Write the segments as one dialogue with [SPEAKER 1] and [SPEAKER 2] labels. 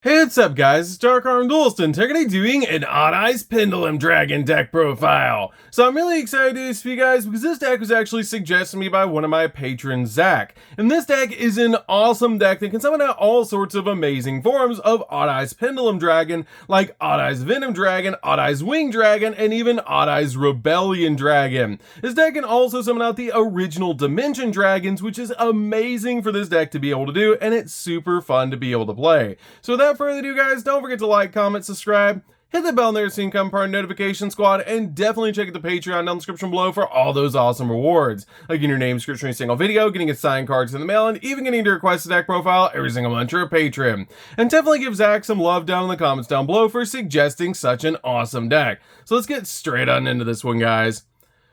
[SPEAKER 1] Hey, what's up guys, it's DarkArmedDuelist and today we're doing an Odd Eyes Pendulum Dragon deck profile. So I'm really excited to do this for you guys because this deck was actually suggested to me by one of my patrons, Zak. And this deck is an awesome deck that can summon out all sorts of amazing forms of Odd Eyes Pendulum Dragon, like Odd Eyes Venom Dragon, Odd Eyes Wing Dragon, and even Odd Eyes Rebellion Dragon. This deck can also summon out the original Dimension Dragons, which is amazing for this deck to be able to do, and it's super fun to be able to play. So without further ado guys, don't forget to like, comment, subscribe, hit the bell there so you can become part of the notification squad, and definitely check out the Patreon down in the description below for all those awesome rewards, like getting your name description in a single video, getting signed cards in the mail, and even getting to request a deck profile every single month you're a patron. And definitely give Zak some love down in the comments down below for suggesting such an awesome deck. So let's get straight on into this one guys.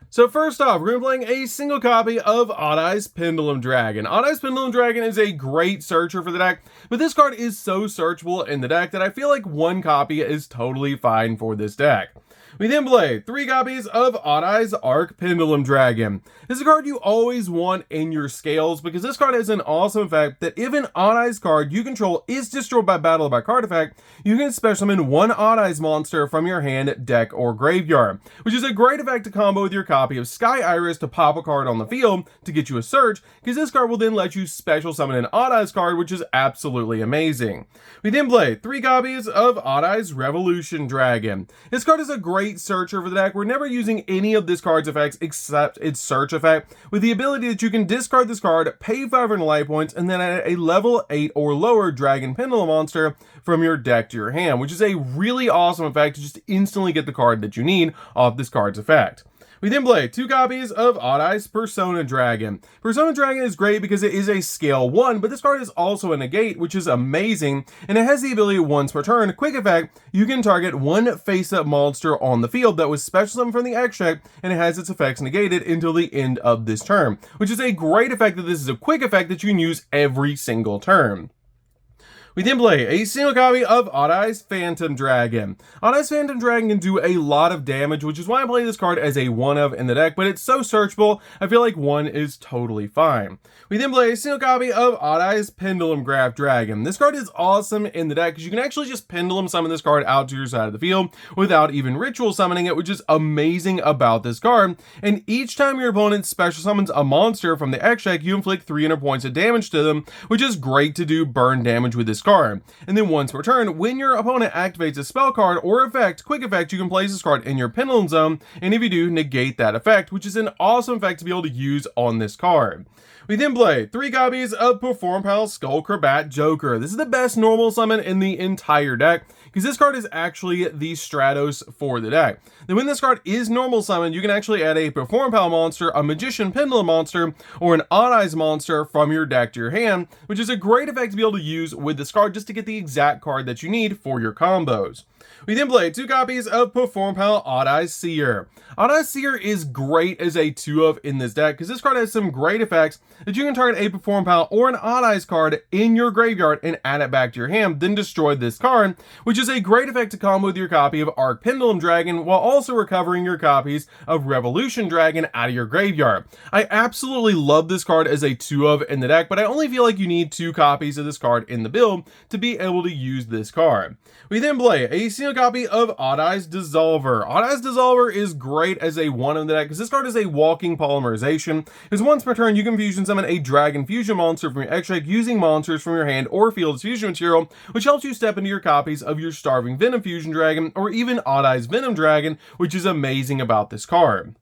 [SPEAKER 1] So first off, we're going to be playing a single copy of Odd Eyes Pendulum Dragon. Odd Eyes Pendulum Dragon is a great searcher for the deck, but this card is so searchable in the deck that I feel like one copy is totally fine for this deck. We then play 3 copies of Odd Eyes Arc Pendulum Dragon. This is a card you always want in your scales because this card has an awesome effect that if an Odd Eyes card you control is destroyed by battle by card effect, you can special summon one Odd Eyes monster from your hand, deck, or graveyard, which is a great effect to combo with your copy of Sky Iris to pop a card on the field to get you a search, because this card will then let you special summon an Odd Eyes card, which is absolutely amazing. We then play 3 copies of Odd Eyes Revolution Dragon. This card is a great searcher for the deck. We're never using any of this card's effects except its search effect, with the ability that you can discard this card, pay 500 life points, and then add a level 8 or lower Dragon Pendulum monster from your deck to your hand, which is a really awesome effect to just instantly get the card that you need off this card's effect. We then play 2 copies of Odd Eyes Persona Dragon. Persona Dragon is great because it is a scale 1, but this card is also a negate, which is amazing, and it has the ability once per turn, quick effect, you can target one face-up monster on the field that was special summoned from the extract, and it has its effects negated until the end of this turn, which is a great effect that this is a quick effect that you can use every single turn. We then play a single copy of Odd Eyes Phantom Dragon. Odd Eyes Phantom Dragon can do a lot of damage, which is why I play this card as a 1-of in the deck, but it's so searchable, I feel like 1 is totally fine. We then play a single copy of Odd Eyes Pendulum Graph Dragon. This card is awesome in the deck because you can actually just pendulum summon this card out to your side of the field without even ritual summoning it, which is amazing about this card. And each time your opponent special summons a monster from the extract, you inflict 300 points of damage to them, which is great to do burn damage with this card. And then once per turn, when your opponent activates a spell card or effect, quick effect, you can place this card in your pendulum zone, and if you do, negate that effect, which is an awesome effect to be able to use on this card. We then play 3 copies of Perform Pal Skullcrabat Joker. This is the best normal summon in the entire deck, because this card is actually the Stratos for the deck. Then when this card is normal summoned, you can actually add a Perform Pal monster, a Magician Pendulum monster, or an Odd Eyes monster from your deck to your hand, which is a great effect to be able to use with this card just to get the exact card that you need for your combos. We then play 2 copies of Perform Pal Odd Eyes Seer. Odd Eyes Seer is great as a 2-of in this deck because this card has some great effects that you can target a Perform Pal or an Odd Eyes card in your graveyard and add it back to your hand, then destroy this card, which is a great effect to combo with your copy of Arc Pendulum Dragon while also recovering your copies of Revolution Dragon out of your graveyard. I absolutely love this card as a 2-of in the deck, but I only feel like you need 2 copies of this card in the build to be able to use this card. We then play a single copy of Odd Eyes Dissolver. Odd Eyes Dissolver is great as a 1 in the deck because this card is a walking polymerization. Because once per turn, you can fusion summon a Dragon Fusion monster from your extract using monsters from your hand or field as fusion material, which helps you step into your copies of your Starving Venom Fusion Dragon or even Odd Eyes Venom Dragon, which is amazing about this card.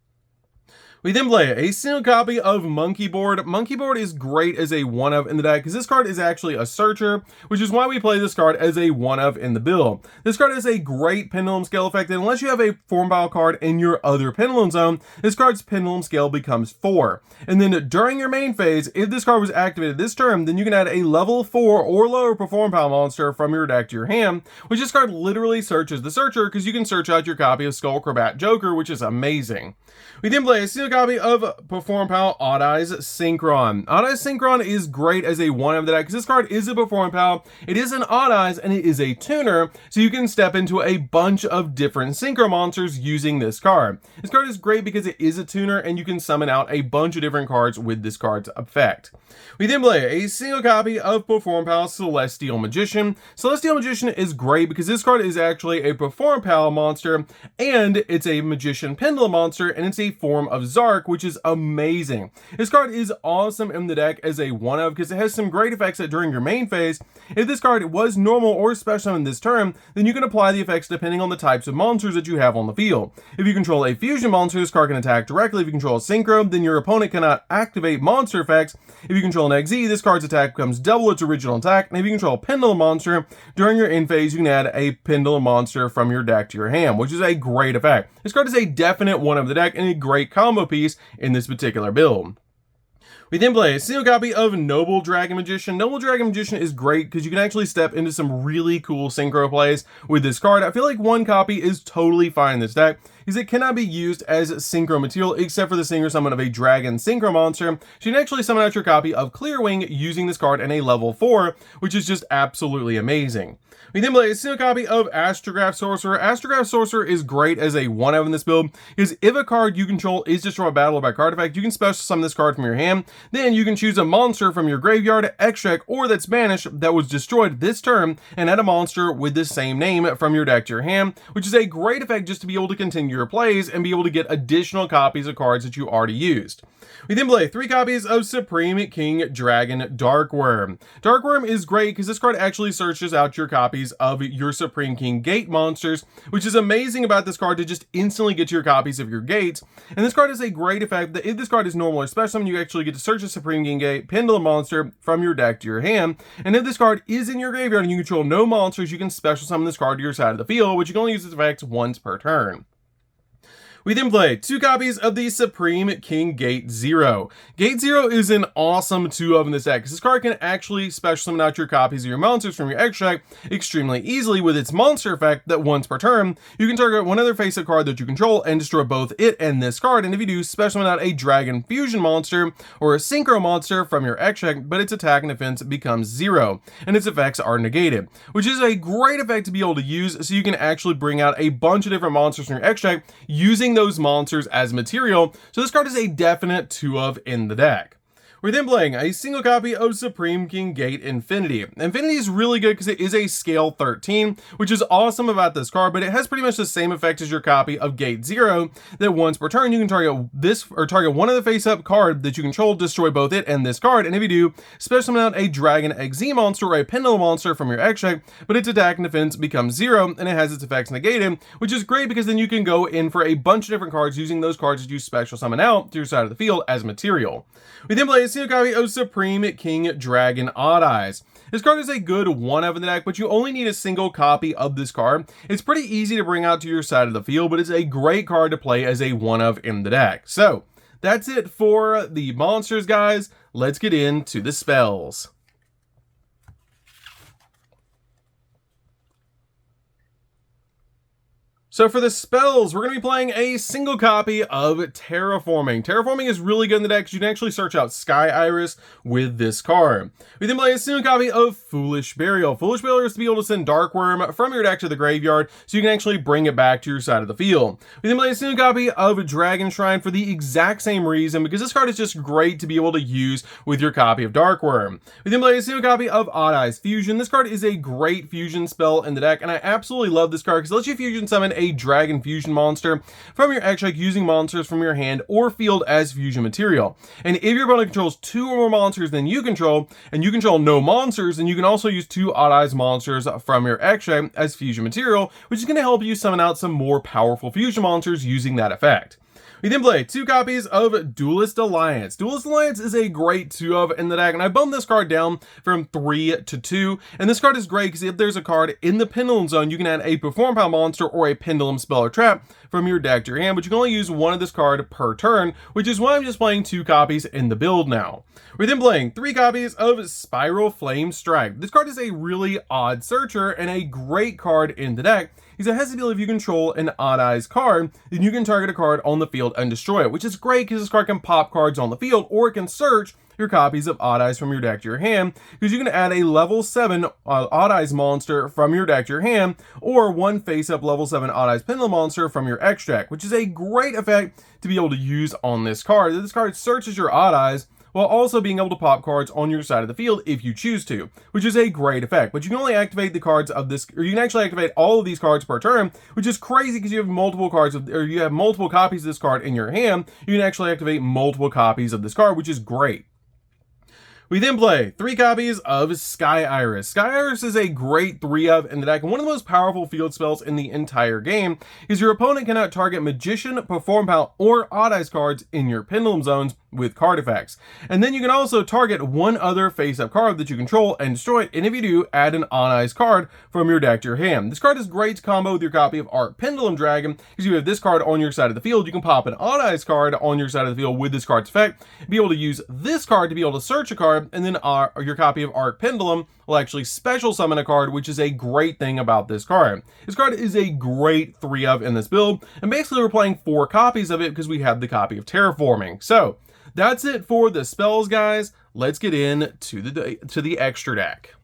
[SPEAKER 1] We then play a single copy of Monkey Board. Monkey Board is great as a 1-of in the deck because this card is actually a searcher, which is why we play this card as a 1-of in the build. This card has a great pendulum scale effect, and unless you have a Form Pile card in your other pendulum zone, this card's pendulum scale becomes 4. And then during your main phase, if this card was activated this turn, then you can add a level 4 or lower Perform Pile monster from your deck to your hand, which this card literally searches the searcher because you can search out your copy of Skullcrabat Joker, which is amazing. We then play a single copy of Perform Pal Odd Eyes Synchron. Odd Eyes Synchron is great as a one of the deck because this card is a Perform Pal, it is an Odd Eyes, and it is a tuner, so you can step into a bunch of different Synchro monsters using this card. This card is great because it is a tuner and you can summon out a bunch of different cards with this card's effect. We then play a single copy of Perform Pal Celestial Magician. Celestial Magician is great because this card is actually a Perform Pal monster, and it's a Magician Pendulum monster, and it's a form of Zark, which is amazing. This card is awesome in the deck as a one of because it has some great effects that during your main phase, if this card was normal or special in this turn, then you can apply the effects depending on the types of monsters that you have on the field. If you control a fusion monster, this card can attack directly. If you control a synchro, then your opponent cannot activate monster effects. If you control an XZ, this card's attack becomes double its original attack. And if you control a Pendulum monster, during your end phase, you can add a Pendulum monster from your deck to your hand, which is a great effect. This card is a definite one of the deck and a great combo piece in this particular build. We then play a single copy of Noble Dragon Magician. Noble Dragon Magician is great because you can actually step into some really cool synchro plays with this card. I feel like one copy is totally fine in this deck because it cannot be used as synchro material except for the synchro summon of a dragon synchro monster. So you can actually summon out your copy of Clearwing using this card in a level 4, which is just absolutely amazing. We then play a single copy of Astrograph Sorcerer. Astrograph Sorcerer is great as a one of in this build because if a card you control is destroyed by battle or by card effect, you can special summon this card from your hand. Then you can choose a monster from your graveyard, extract, or that's banished that was destroyed this turn and add a monster with the same name from your deck to your hand, which is a great effect just to be able to continue your plays and be able to get additional copies of cards that you already used. We then play 3 copies of Supreme King Dragon Darkworm. Darkworm is great because this card actually searches out your copies of your Supreme King Gate monsters, which is amazing about this card to just instantly get your copies of your gates. And this card has a great effect that if this card is normal or special, you actually get to search a Supreme King Gate Pendulum monster from your deck to your hand. And if this card is in your graveyard and you control no monsters, you can special summon this card to your side of the field, which you can only use this effect once per turn. We then play 2 copies of the Supreme King Gate Zero. Gate Zero is an awesome 2-of in this deck because this card can actually special summon out your copies of your monsters from your extract extremely easily with its monster effect that once per turn, you can target one other face-up card that you control and destroy both it and this card. And if you do, special summon out a Dragon Fusion monster or a Synchro monster from your extract, but its attack and defense becomes 0 and its effects are negated, which is a great effect to be able to use so you can actually bring out a bunch of different monsters from your extract using those monsters as material. So this card is a definite 2-of in the deck. We're then playing a single copy of Supreme King Gate Infinity. Infinity is really good because it is a scale 13, which is awesome about this card, but it has pretty much the same effect as your copy of Gate Zero, that once per turn you can target this or target one of the face-up card that you control, destroy both it and this card, and if you do, special summon out a Dragon XZ monster or a Pendulum monster from your extract, but its attack and defense becomes 0 and it has its effects negated, which is great because then you can go in for a bunch of different cards using those cards that you special summon out to your side of the field as material. We then play a single copy of Supreme King Dragon Odd Eyes. This card is a good 1-of in the deck, but you only need a single copy of this card. It's pretty easy to bring out to your side of the field, but it's a great card to play as a 1-of in the deck. So that's it for the monsters, guys. Let's get into the spells. So for the spells, we're going to be playing a single copy of Terraforming. Terraforming is really good in the deck because you can actually search out Sky Iris with this card. We then play a single copy of Foolish Burial. Foolish Burial is to be able to send Darkworm from your deck to the graveyard so you can actually bring it back to your side of the field. We then play a single copy of Dragon Shrine for the exact same reason because this card is just great to be able to use with your copy of Darkworm. We then play a single copy of Odd Eyes Fusion. This card is a great fusion spell in the deck and I absolutely love this card because it lets you fusion summon a Dragon Fusion monster from your extract using monsters from your hand or field as fusion material. And if your opponent controls 2 or more monsters than you control, and you control no monsters, then you can also use 2 Odd Eyes monsters from your extract as fusion material, which is going to help you summon out some more powerful fusion monsters using that effect. We then play 2 copies of Duelist Alliance. Duelist Alliance is a great 2-of in the deck, and I bumped this card down from 3 to 2. And this card is great because if there's a card in the Pendulum zone, you can add a Perform Pal monster or a Pendulum spell or trap from your deck to your hand, but you can only use one of this card per turn, which is why I'm just playing 2 copies in the build now. We're then playing 3 copies of Spiral Flame Strike. This card is a really odd searcher and a great card in the deck is it has the ability if you control an Odd Eyes card, then you can target a card on the field and destroy it, which is great because this card can pop cards on the field, or it can search your copies of Odd Eyes from your deck to your hand, because you can add a level 7 Odd Eyes monster from your deck to your hand, or one face-up level 7 Odd Eyes Pendulum monster from your X deck, which is a great effect to be able to use on this card. This card searches your Odd Eyes while also being able to pop cards on your side of the field if you choose to, which is a great effect. But you can only activate the cards of this, or you can actually activate all of these cards per turn, which is crazy because you have multiple cards, or you have multiple copies of this card in your hand. You can actually activate multiple copies of this card, which is great. We then play 3 copies of Sky Iris. Sky Iris is a great 3-of in the deck, and one of the most powerful field spells in the entire game is your opponent cannot target Magician, Perform Pal, or Odd Eyes cards in your Pendulum zones with card effects. And then you can also target one other face-up card that you control and destroy it, and if you do, add an Odd Eyes card from your deck to your hand. This card is great to combo with your copy of Arc Pendulum Dragon, because you have this card on your side of the field. You can pop an Odd Eyes card on your side of the field with this card's effect, be able to use this card to be able to search a card, and then your copy of Arc Pendulum will actually special summon a card, which is a great thing about this card. This card is a great 3-of in this build, and basically we're playing 4 copies of it because we have the copy of Terraforming. So that's it for the spells, guys. Let's get into the extra deck.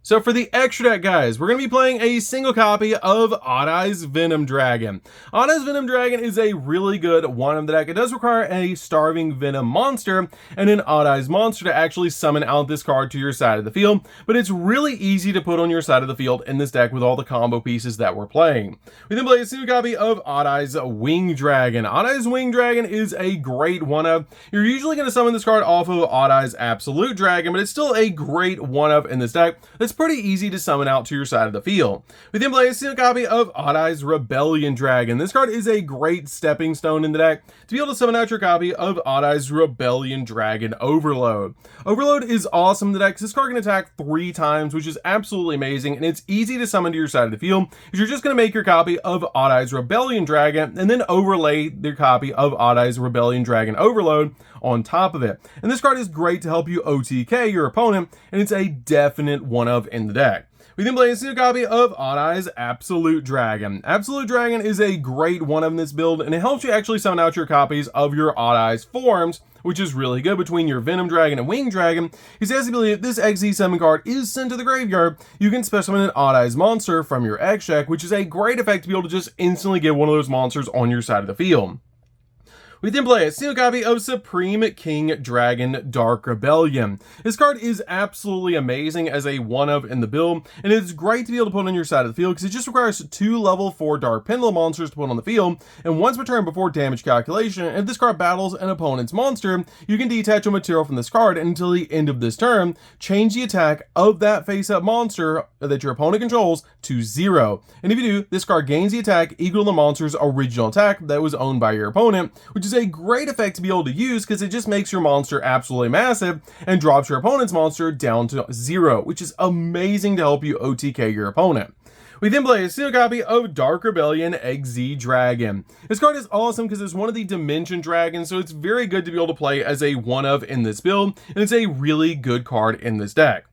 [SPEAKER 1] So for the extra deck, guys, we're going to be playing a single copy of Odd Eyes Venom Dragon. Odd Eyes Venom Dragon is a really good one of the deck. It does require a Starving Venom monster and an Odd Eyes monster to actually summon out this card to your side of the field, but it's really easy to put on your side of the field in this deck with all the combo pieces that we're playing. We then play a single copy of Odd Eyes Wing Dragon. Odd Eyes Wing Dragon is a great one-of. You're usually going to summon this card off of Odd Eyes Absolute Dragon, but it's still a great one-of in this deck. That's pretty easy to summon out to your side of the field. We then play a single copy of Odd Eyes Rebellion Dragon. This card is a great stepping stone in the deck to be able to summon out your copy of Odd Eyes Rebellion Dragon Overload. Overload is awesome in the deck because this card can attack 3 times, which is absolutely amazing, and it's easy to summon to your side of the field because you're just going to make your copy of Odd Eyes Rebellion Dragon and then overlay their copy of Odd Eyes Rebellion Dragon Overload on top of it. And this card is great to help you OTK your opponent, and it's a definite one-of in the deck. We then play a single copy of Odd Eyes Absolute Dragon. Absolute Dragon is a great one-of in this build, and it helps you actually summon out your copies of your Odd Eyes forms, which is really good between your Venom Dragon and Wing Dragon. He has the ability that this XZ summon card is sent to the graveyard. You can special summon an Odd Eyes monster from your X deck, which is a great effect to be able to just instantly get one of those monsters on your side of the field. We then play a single copy of Supreme King Dragon Dark Rebellion. This card is absolutely amazing as a one-of in the build, and it's great to be able to put on your side of the field because it just requires 2 level 4 Dark Pendulum monsters to put on the field, and once per turn before damage calculation, if this card battles an opponent's monster, you can detach a material from this card, and until the end of this turn, change the attack of that face-up monster that your opponent controls to 0. And if you do, this card gains the attack equal to the monster's original attack that was owned by your opponent, which is a great effect to be able to use because it just makes your monster absolutely massive and drops your opponent's monster down to 0, which is amazing to help you OTK your opponent. We then play a single copy of Dark Rebellion XZ Dragon. This card is awesome because it's one of the Dimension Dragons, so it's very good to be able to play as a one-of in this build, and it's a really good card in this deck.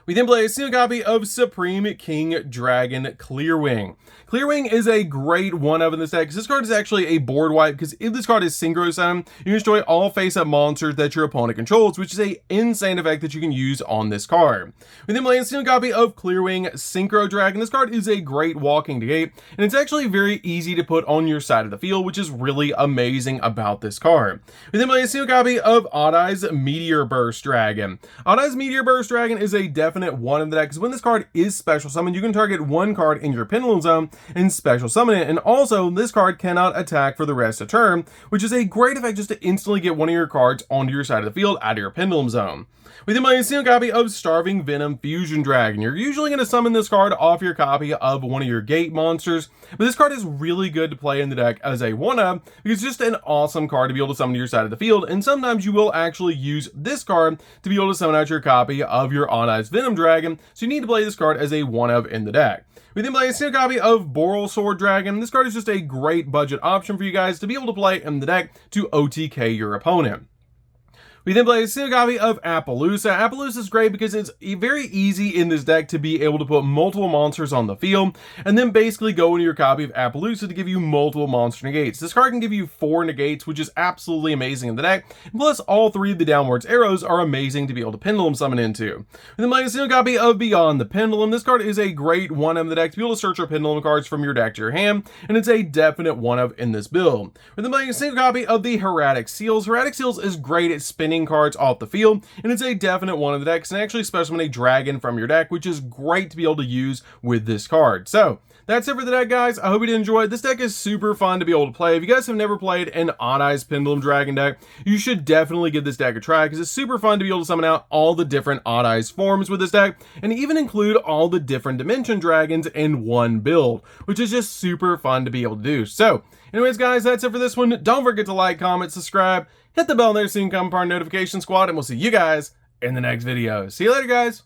[SPEAKER 1] We then play a single copy of Supreme King Dragon Clearwing. Clearwing is a great one-of in this deck because this card is actually a board wipe, because if this card is synchro summon, you can destroy all face-up monsters that your opponent controls, which is an insane effect that you can use on this card. We then play a single copy of Clearwing Synchro Dragon. This card is a great walking gate, and it's actually very easy to put on your side of the field, which is really amazing about this card. We then play a single copy of Odd Eyes Meteor Burst Dragon. Odd Eyes Meteor Burst Dragon is a definite one in the deck because when this card is special summoned, you can target one card in your Pendulum zone and special summon it, and also this card cannot attack for the rest of turn, which is a great effect just to instantly get one of your cards onto your side of the field out of your Pendulum zone. We then play a single copy of Starving Venom Fusion Dragon. You're usually going to summon this card off your copy of one of your gate monsters, but this card is really good to play in the deck as a one-of because it's just an awesome card to be able to summon to your side of the field, and sometimes you will actually use this card to be able to summon out your copy of your Odd Eyes Venom Dragon, so you need to play this card as a one-of in the deck. We then play a single copy of Boral Sword Dragon. This card is just a great budget option for you guys to be able to play in the deck to OTK your opponent. We then play a single copy of Appaloosa. Appaloosa is great because it's very easy in this deck to be able to put multiple monsters on the field, and then basically go into your copy of Appaloosa to give you multiple monster negates. This card can give you 4 negates, which is absolutely amazing in the deck, plus all 3 of the downwards arrows are amazing to be able to Pendulum summon into. We then play a single copy of Beyond the Pendulum. This card is a great one in the deck to be able to search your Pendulum cards from your deck to your hand, and it's a definite one of in this build. We're then playing a single copy of the Hieratic Seals. Hieratic Seals is great at spinning cards off the field, and it's a definite one of the decks, and actually special summon a dragon from your deck, which is great to be able to use with this card. So that's it for the deck, guys. I hope you did enjoy it. This deck is super fun to be able to play. If you guys have never played an Odd Eyes Pendulum Dragon deck, you should definitely give this deck a try, because it's super fun to be able to summon out all the different Odd Eyes forms with this deck, and even include all the different Dimension Dragons in one build, which is just super fun to be able to do. So anyways, guys, that's it for this one. Don't forget to like, comment, subscribe, hit the bell there so you can become part of Notification Squad, and we'll see you guys in the next video. See you later, guys.